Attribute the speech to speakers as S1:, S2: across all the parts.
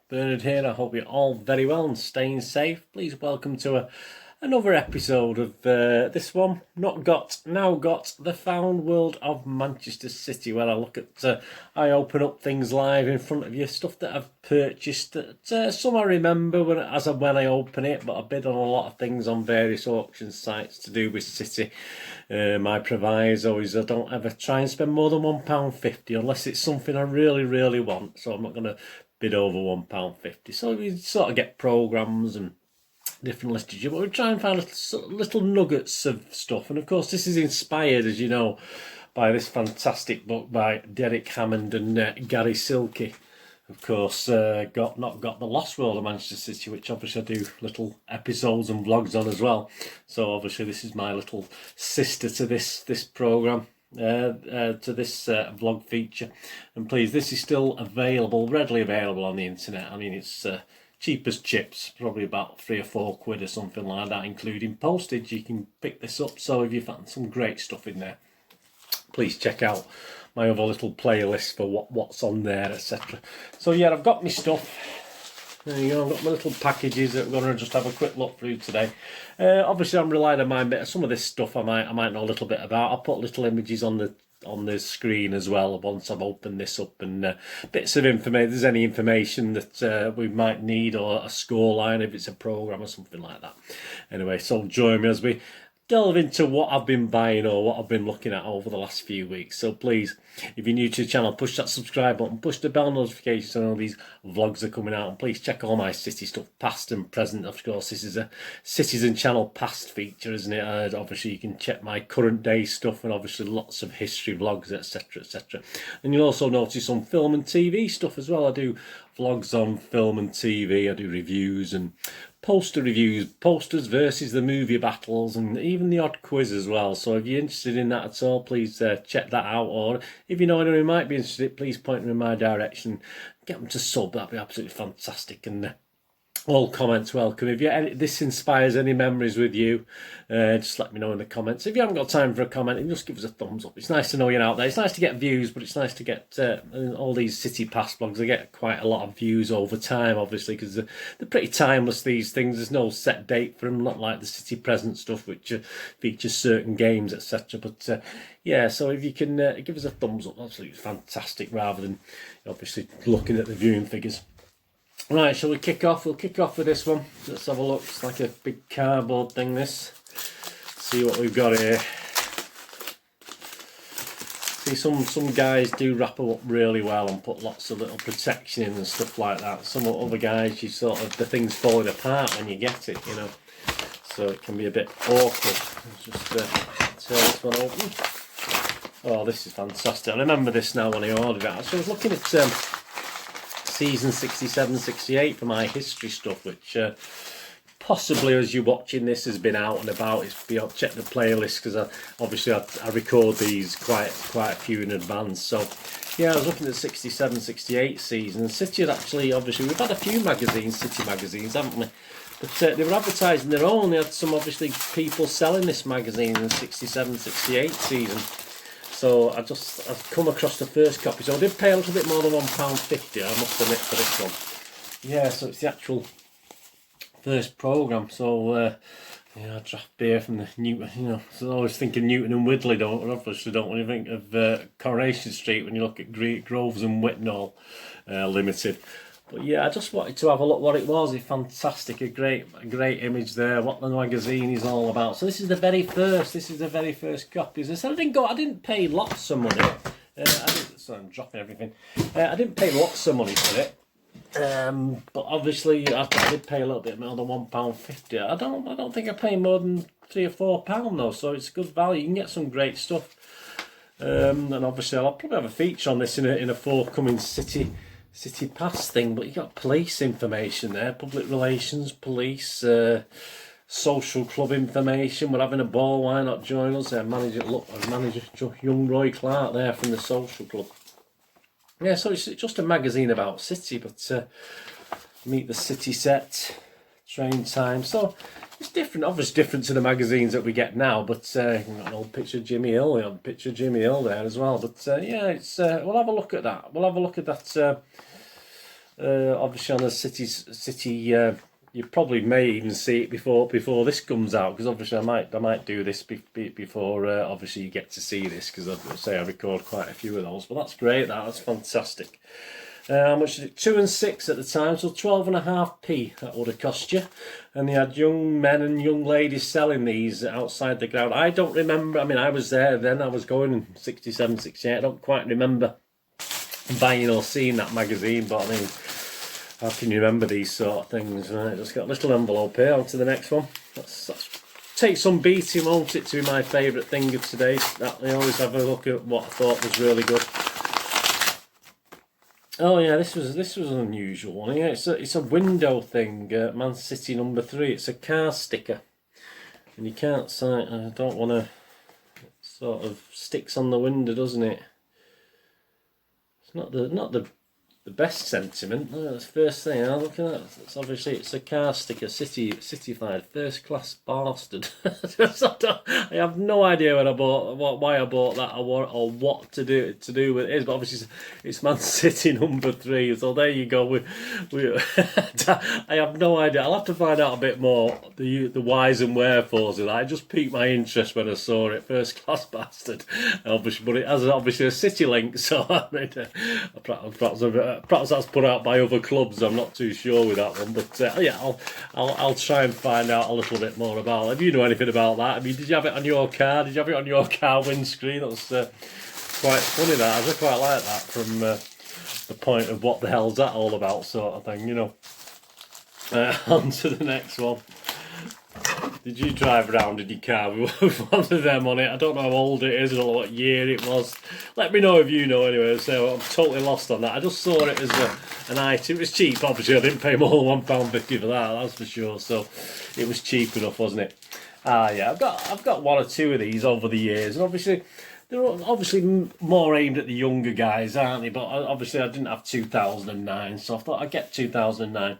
S1: Bernard here. I hope you're all very well and staying safe. Please welcome to another episode of this one. Now got the found world of Manchester City, where I look at, I open up things live in front of you, stuff that I've purchased. That, some I remember when I open it, but I bid on a lot of things on various auction sites to do with City. My proviso is I don't ever try and spend more than £1.50 unless it's something I really want. So I'm not going to bid over £1.50. So we sort of get programmes and different listages, but we try and find little nuggets of stuff. And of course, this is inspired, as you know, by this fantastic book by Derek Hammond and Gary Silkey. Of course, got the Lost World of Manchester City, which obviously I do little episodes and vlogs on as well. So obviously this is my little sister to this programme. To this vlog feature, and please, this is still readily available on the internet. I mean, it's cheap as chips, probably about £3 or £4 or something like that, including postage. You can pick this up. So if you find some great stuff in there, please check out my other little playlist for what's on there, etc. So yeah, I've got my stuff. There you go, I've got my little packages that we're going to just have a quick look through today. Obviously, I'm relying on my bit. Some of this stuff I might know a little bit about. I'll put little images on the screen as well once I've opened this up, and bits of information. If there's any information that we might need, or a score line if it's a programme or something like that. Anyway, so join me as we delve into what I've been buying or what I've been looking at over the last few weeks. So please, if you're new to the channel, push that subscribe button, push the bell notification so all these vlogs are coming out, and please check all my City stuff, past and present. Of course, this is a Citizen Channel past feature, isn't it? Obviously, you can check my current day stuff, and obviously lots of history vlogs, etc, etc. And you'll also notice some film and TV stuff as well. I do vlogs on film and TV. I do reviews and poster reviews, posters versus the movie battles, and even the odd quiz as well. So if you're interested in that at all, please check that out. Or if you know anyone who might be interested, please point them in my direction. Get them to sub. That'd be absolutely fantastic. And all comments welcome. If this inspires any memories with you, just let me know in the comments. If you haven't got time for a comment, just give us a thumbs up. It's nice to know you're out there. It's nice to get views, but it's nice to get all these City Pass vlogs. I get quite a lot of views over time, obviously, because they're pretty timeless, these things. There's no set date for them, not like the City Present stuff, which features certain games, etc. But yeah, so if you can give us a thumbs up, absolutely fantastic, rather than obviously looking at the viewing figures. Right, shall we kick off? We'll kick off with this one. Let's have a look. It's like a big cardboard thing, this. See what we've got here. See, some guys do wrap them up really well and put lots of little protection in and stuff like that. Some other guys, you sort of, the thing's falling apart when you get it, you know. So it can be a bit awkward. Let's just tear this one open. Oh, this is fantastic. I remember this now when I ordered it. So I was looking at season 67-68 for my history stuff, which possibly as you're watching this has been out and about. It's beyond, check the playlist, because I record these quite a few in advance. So yeah, I was looking at 67-68 season. City had actually, obviously we've had a few magazines, City magazines, haven't we? But they were advertising their own. They had some obviously people selling this magazine in the 67-68 season. So I've come across the first copy. So I did pay a little bit more than £1.50, I must admit, for this one. Yeah, so it's the actual first programme. So yeah, draft beer from the Newton. You know, so I always thinking Newton and Widley. Obviously don't when you think of Coronation Street when you look at Groves and Whitnall Limited. But yeah, I just wanted to have a look what it was. It's fantastic, a great image there, what the magazine is all about. So this is the very first copy. As I said, I didn't pay lots of money. Sorry, I'm dropping everything. I didn't pay lots of money for it. But obviously I did pay a little bit more than £1.50. I don't think I paid more than £3 or £4 though, so it's good value. You can get some great stuff. And obviously I'll probably have a feature on this in a forthcoming City Pass thing. But you got police information there, public relations, police, social club information. We're having a ball, why not join us? Manager young Roy Clark there from the social club. Yeah, so it's just a magazine about City, but meet the City set, train time. So it's different, obviously different to the magazines that we get now, but you've got an old picture of Jimmy Hill, we have a picture of Jimmy Hill there as well. But yeah, it's we'll have a look at that. We'll have a look at that obviously on a City. You probably may even see it before this comes out, because obviously I might do this before obviously you get to see this, because I record quite a few of those. But that's great. That's fantastic. How much is it? 2 and 6 at the time, so 12.5p that would have cost you. And they had young men and young ladies selling these outside the ground. I don't remember. I mean, I was there then. I was going in 67, 68. I don't quite remember buying or seeing that magazine, but I mean, how can you remember these sort of things? Right, just got a little envelope here. On to the next one. That's take some beating, won't it, to be my favourite thing of today. That I always have a look at what I thought was really good. Oh yeah, this was an unusual one. Yeah, it's a window thing. Man City number 3. It's a car sticker, and you can't sign. I don't want to. It sort of sticks on the window, doesn't it? It's not the best sentiment. That's the first thing I'm looking at. It's obviously it's a car sticker, Cityfied, first class bastard. I have no idea why I bought that or what to do with it is, but obviously it's Man City number 3. So there you go. I have no idea. I'll have to find out a bit more the whys and wherefores of that. It just piqued my interest when I saw it. First class bastard, obviously, but it has obviously a City link. So I mean, perhaps that's put out by other clubs. I'm not too sure with that one, but yeah, I'll try and find out a little bit more about it. If you know anything about that, I mean, did you have it on your car? Did you have it on your car windscreen? That was quite funny. That I quite like that from the point of what the hell's that all about, sort of thing, you know. On to the next one. Did you drive around in your car with one of them on it? I don't know how old it is or what year it was. Let me know if you know anyway. So I'm totally lost on that. I just saw it as an item. It was cheap, obviously. I didn't pay more than £1.50 for that, that's for sure. So it was cheap enough, wasn't it? Yeah, I've got one or two of these over the years, and obviously they're obviously more aimed at the younger guys, aren't they? But obviously I didn't have 2009, so I thought I'd get 2009.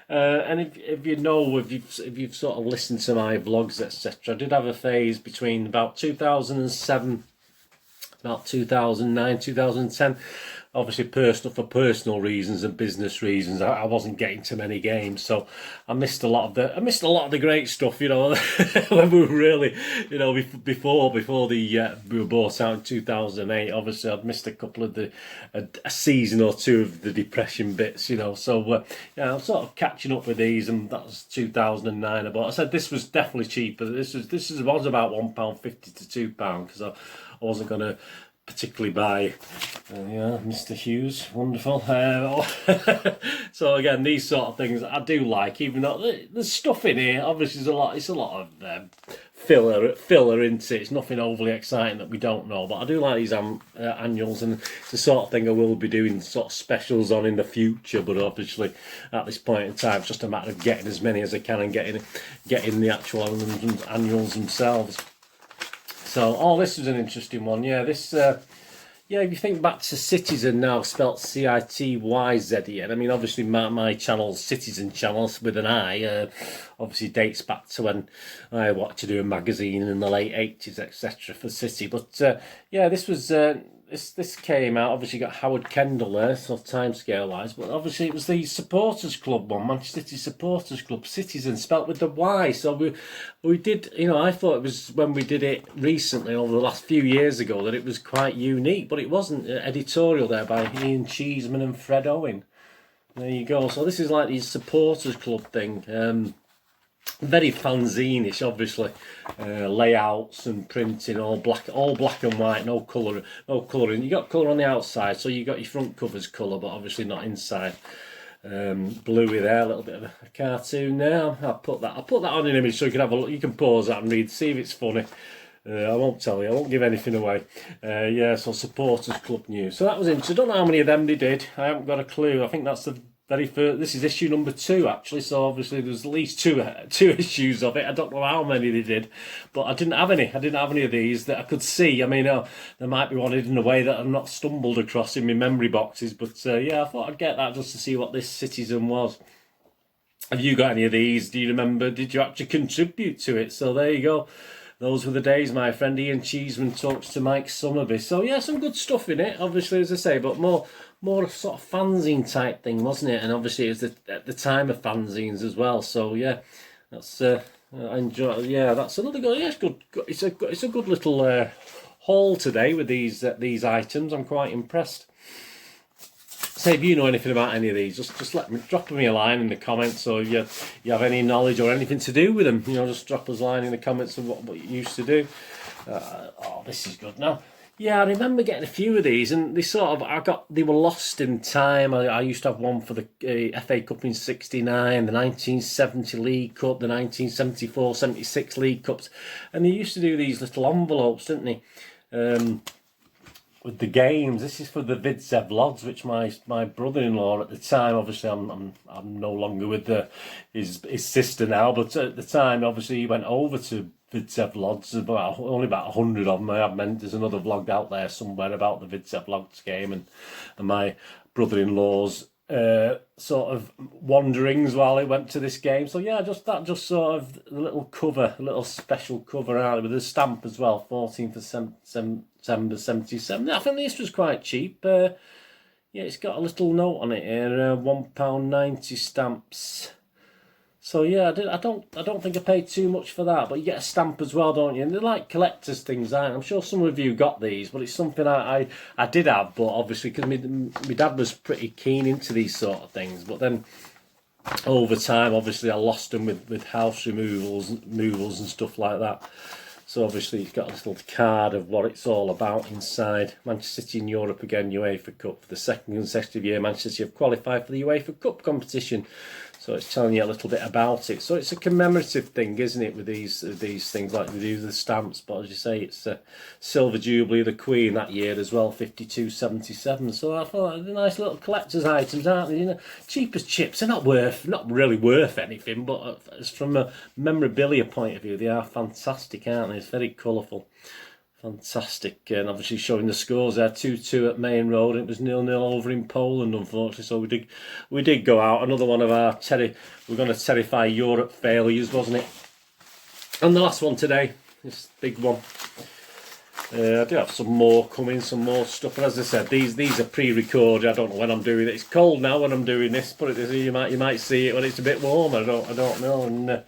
S1: And if you know, if you've sort of listened to my vlogs, etc., I did have a phase between about 2007, about 2009, 2010. Obviously, for personal reasons and business reasons, I wasn't getting to many games, so I missed a lot of the great stuff. You know, when we were really, you know, before we were bought out in 2008. Obviously, I'd missed a couple of a season or two of the depression bits. You know, so yeah, I'm sort of catching up with these, and that was 2009. But I said this was definitely cheaper. This was about £1.50 to £2 because I wasn't gonna particularly by yeah, Mr. Hughes, wonderful. So again, these sort of things I do like, even though there's stuff in here. Obviously, it's a lot of filler into it. It's nothing overly exciting that we don't know, but I do like these annuals, and it's the sort of thing I will be doing sort of specials on in the future. But obviously, at this point in time, it's just a matter of getting as many as I can and getting the actual annuals themselves. So, this is an interesting one. Yeah, this, yeah, if you think back to Citizen now, spelt CITYZEN. I mean, obviously my channel's Citizen channels with an I, obviously dates back to when I wanted to do a magazine in the late 80s, etc. for City. But, yeah, this was... This came out, obviously got Howard Kendall there, so timescale wise, but obviously it was the supporters club one, Manchester City supporters club, Citizen, spelt with the Y. So we did, you know, I thought it was when we did it recently over the last few years ago that it was quite unique, but it wasn't. Editorial there by Ian Cheeseman and Fred Owen. There you go. So this is like the supporters club thing. Very fanzine-ish, obviously. Layouts and printing, all black and white, no colouring. You got colour on the outside, so you got your front covers colour, but obviously not inside. Bluey there, a little bit of a cartoon there. I'll put that on an image so you can have a look. You can pause that and read, see if it's funny. I won't tell you, I won't give anything away. Yeah, so supporters club news. So that was interesting. I don't know how many of them they did. I haven't got a clue. I think that's the very first. This is issue number 2 actually, so obviously there's at least two issues of it. I don't know how many they did, but I didn't have any of these that I could see. I mean, there might be one hidden away that I've not stumbled across in my memory boxes, but yeah, I thought I'd get that just to see what this Citizen was. Have you got any of these? Do you remember? Did you actually contribute to it? So there you go. Those were the days, my friend. Ian Cheeseman talks to Mike Summerby. So yeah, some good stuff in it, obviously, as I say, but more more sort of fanzine type thing, wasn't it? And obviously it was at the time of fanzines as well. So yeah, that's I enjoy. Yeah, that's another good. Yeah, it's good. It's a good little haul today with these items. I'm quite impressed. Say if you know anything about any of these, just drop me a line in the comments, or if you have any knowledge or anything to do with them, you know, just drop us a line in the comments of what you used to do. Oh, this is good now. Yeah, I remember getting a few of these, and they were lost in time. I used to have one for the FA Cup in '69, the 1970 League Cup, the 1974-76 League Cups, and they used to do these little envelopes, didn't they? With the games. This is for the TEVEZ, which my brother-in-law at the time, obviously I'm no longer with his sister now, but at the time obviously he went over to the TEVEZ. Only about 100 of them. I meant there's another vlog out there somewhere about the TEVEZ game and my brother-in-law's sort of wanderings while he went to this game. So yeah, just sort of a little cover, a little special cover out with a stamp as well, 14th of September 77. I think this was quite cheap. Yeah, it's got a little note on it here, £1.90 stamps. So yeah, I don't think I paid too much for that, but you get a stamp as well, don't you? And they're like collector's things, aren't they? I'm sure some of you got these, but it's something I did have, but obviously because my dad was pretty keen into these sort of things. But then over time, obviously I lost them with house removals and stuff like that. So obviously you've got a little card of what it's all about inside. Manchester City in Europe again, UEFA Cup. For the second consecutive year, Manchester City have qualified for the UEFA Cup competition. So it's telling you a little bit about it. So it's a commemorative thing, isn't it, with these things, like they do the stamps. But as you say, it's a Silver Jubilee of the Queen that year as well, 52.77. So I thought they're nice little collector's items, aren't they? You know, cheap as chips. They're not really worth anything, but as from a memorabilia point of view, they are fantastic, aren't they? It's very colourful. Fantastic, and obviously showing the scores there, 2-2 at Main Road. It was 0-0 over in Poland, unfortunately. So we did go out. Another one of our we're going to terrify Europe failures, wasn't it? And the last one today, this big one. I do have some more coming, some more stuff. But as I said, these are pre-recorded. I don't know when I'm doing it. It's cold now when I'm doing this, but you might see it when it's a bit warmer. I don't know. And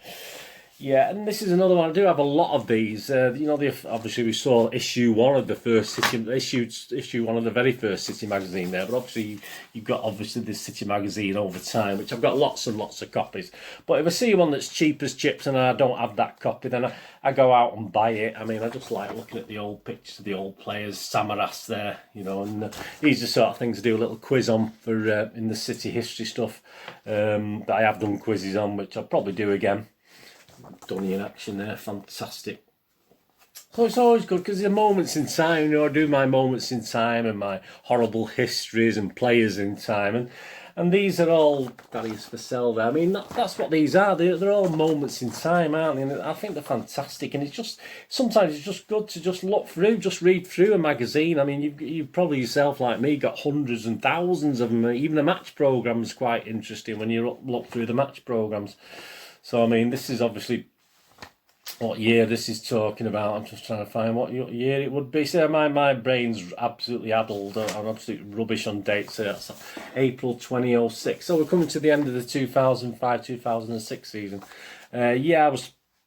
S1: yeah, and this is another one. I do have a lot of these. You know, obviously we saw issue one of the first City, issue one of the very first City magazine there. But obviously you've got this City magazine over time, which I've got lots and lots of copies. But if I see one that's cheap as chips and I don't have that copy, then I go out and buy it. I mean, I just like looking at the old pictures of the old players, Samaras there, you know, and these are the sort of things to do a little quiz on for in the City history stuff that I have done quizzes on, which I'll probably do again. DUNNY in action there, fantastic. So it's always good because the moments in time, you know, I do my moments in time and my horrible histories and players in time, and these are all values for sale there. I mean, that's what these are. They're all moments in time, aren't they? And I think they're fantastic. And it's just sometimes it's just good to just look through, just read through a magazine. I mean, you've probably yourself, like me, got hundreds and thousands of them. Even the match program's quite interesting when you look through the match programs. So, I mean, this is obviously what year this is talking about. I'm just trying to find what year it would be. So my brain's absolutely addled. I'm absolute rubbish on dates. So that's April 2006. So we're coming to the end of the 2005-2006 season. Yeah,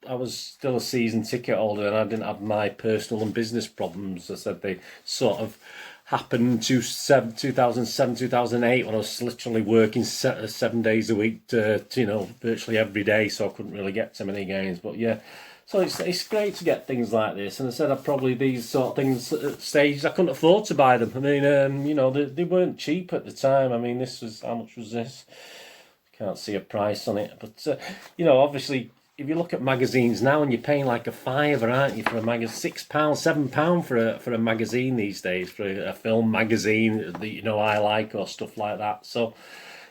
S1: I was still a season ticket holder and I didn't have my personal and business problems. I said they sort of happened to 2007, 2008 when I was literally working 7 days a week, you know, virtually every day, so I couldn't really get to many games. But yeah, so it's great to get things like this. And I said probably these sort of things at stages I couldn't afford to buy them. I mean, you know, they weren't cheap at the time. I mean, this was, how much was this? Can't see a price on it, but you know, obviously, if you look at magazines now and you're paying like a fiver, aren't you, for a magazine? £6, £7 for a magazine these days, for a film magazine that, you know, I like or stuff like that. So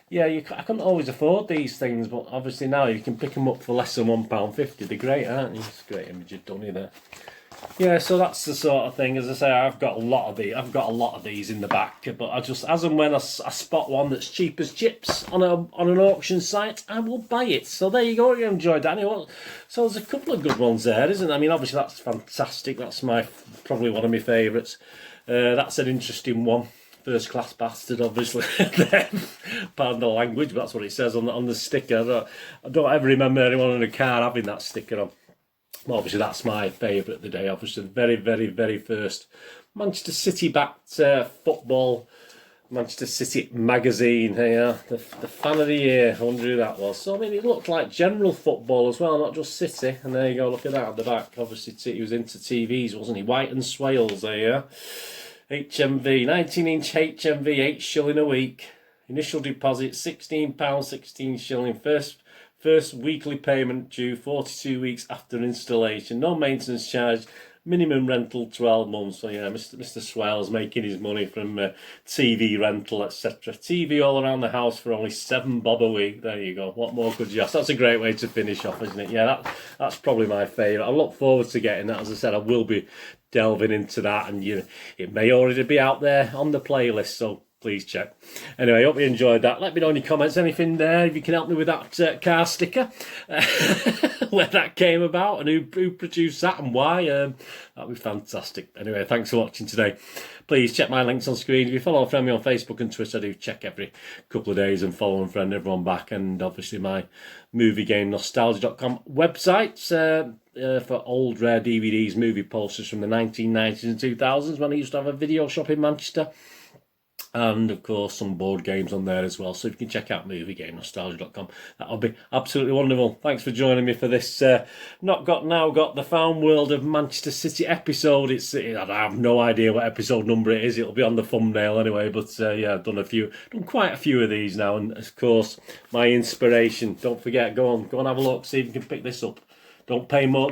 S1: yeah, I couldn't always afford these things, but obviously now you can pick them up for less than £1.50. They're great, aren't they? It's a great image of DUNNY there. Yeah, so that's the sort of thing. As I say, I've got a lot of these in the back, but I just, as and when I spot one that's cheap as chips on an auction site, I will buy it. So there you go. You enjoyed that. So there's a couple of good ones there, isn't there? I mean, obviously that's fantastic. That's probably one of my favourites. That's an interesting one. first class bastard, obviously. Pardon the language, but that's what it says on the sticker. I don't ever remember anyone in a car having that sticker on. Well, obviously, that's my favourite of the day. Obviously, the very, very, very first Manchester City-backed football, Manchester City magazine here. The fan of the year, I wonder who that was. So, I mean, it looked like general football as well, not just City. And there you go, look at that at the back. Obviously, he was into TVs, wasn't he? White and Swales there. HMV, 19-inch HMV, 8 shilling a week. Initial deposit, £16, 16 shilling. First weekly payment due 42 weeks after installation. No maintenance charge. Minimum rental 12 months. So yeah, Mr. Swell's making his money from TV rental, etc. TV all around the house for only £7 a week. There you go. What more could you ask? That's a great way to finish off, isn't it? Yeah, that's probably my favourite. I look forward to getting that. As I said, I will be delving into that, and it may already be out there on the playlist. So please check. Anyway, I hope you enjoyed that. Let me know in your comments anything there, if you can help me with that car sticker, where that came about and who produced that and why. That'd be fantastic. Anyway, thanks for watching today. Please check my links on screen. If you follow a friend me on Facebook and Twitter, I do check every couple of days and follow and friend everyone back. And obviously my moviegamenostalgia.com website for old rare DVDs, movie posters from the 1990s and 2000s when I used to have a video shop in Manchester. And of course some board games on there as well, so if you can check out moviegamenostalgia.com, that'll be absolutely wonderful. Thanks for joining me for this Not Got Now Got, the Found World of Manchester City episode. I have no idea what episode number it is, it'll be on the thumbnail anyway, but yeah, I've done quite a few of these now, and of course my inspiration, don't forget, go on have a look, see if you can pick this up. Don't pay more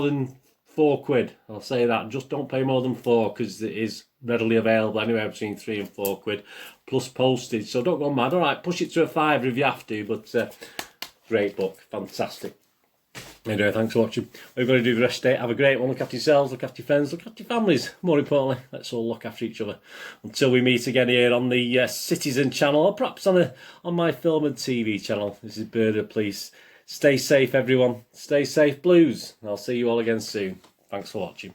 S1: than £4. I'll say that, just don't pay more than 4, because it is readily available anywhere between £3 and £4 plus postage, so don't go mad. All right, push it to a £5 if you have to, but great book, fantastic. Anyway, thanks for watching. What you've got to do the rest of the day, have a great one. Look after yourselves, look after your friends, look after your families. More importantly, let's all look after each other until we meet again here on the Citizen channel, or perhaps on my film and TV channel. This is Birder. Please stay safe, everyone. Stay safe, Blues. I'll see you all again soon. Thanks for watching.